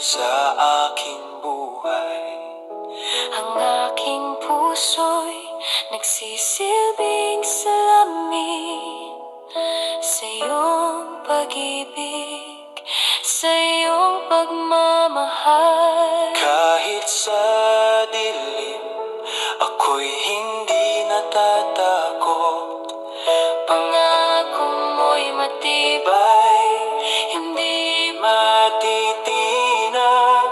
sa aking buhay. Ang aking puso'y nagsisilbing salamin sa iyong pag-ibig, sa iyong pagmamahal. Kahit sa dilim, ako'y hindi natatakot. Pangako mo'y matibay, Hindi matitinag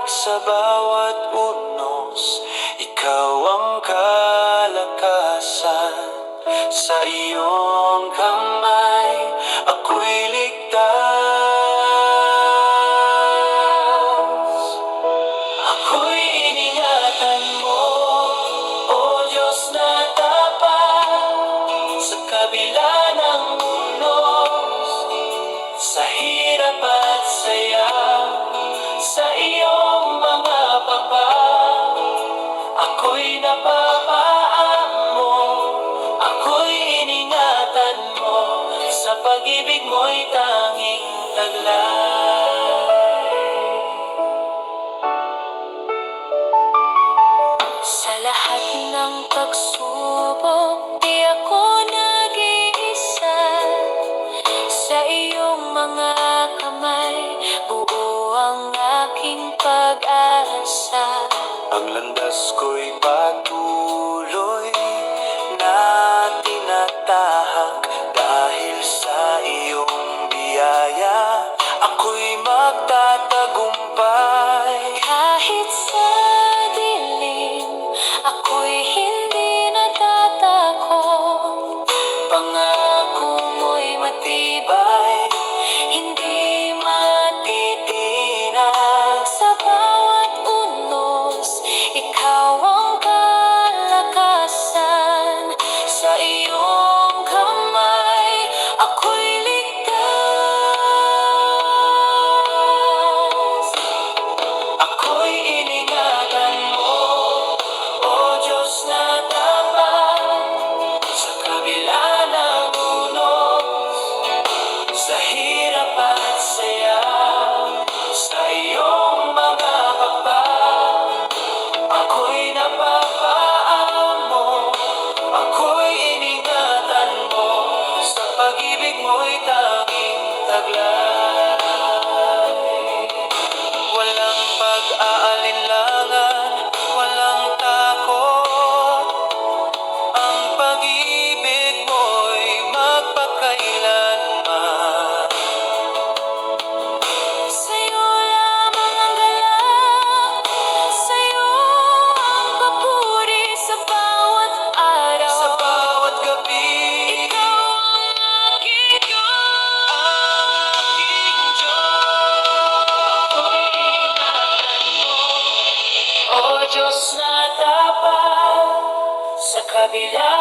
sa bawat unos. Ikaw ang kalakasan, sa iyong kamay ako'y ligtas. Ako'y iningatan mo, O Diyos na tapat, sa kabila ng unos, sa hirap at saya, sa iyong mga papa. Ako'y napapaan mo, ako'y iningatan mo, sa pag-ibig mo'y tanging taglay. Sa lahat ng pagsubok, di ako nag-iisa. Sa iyong mga kamay, buo ang aking pag-asa. Ang landas ko'y patuloy na tinatahak dahil sa iyong biyaya. Ako'y magtatagumpay. Kahit sa dilim, ako'y hindi natatakot. Pangako mo'y matibay, hindi matitinag sa bawat unos. Ikaw ang kalakasan, sa iyong kamay ako'y ligtas. Ako'y iningatan mo, O Diyos na tapat, sa kabila ng unos, sa hirap at saya, sa iyong mga papa. Ako'y napapaan mo, ako'y iningatan mo, sa pag-ibig mo'y tanging taglay. Walang pag-aalinlangan, walang takot. Ang pag-ibig mo'y magpakailanman. Sa'yo lamang ang galak, sa'yo ang papuri sa bawat araw. Sa bawat gabi, Ikaw ang aking Diyos. aking Diyos. Ako'y ingatan mo, O Diyos na tapat, sa kabila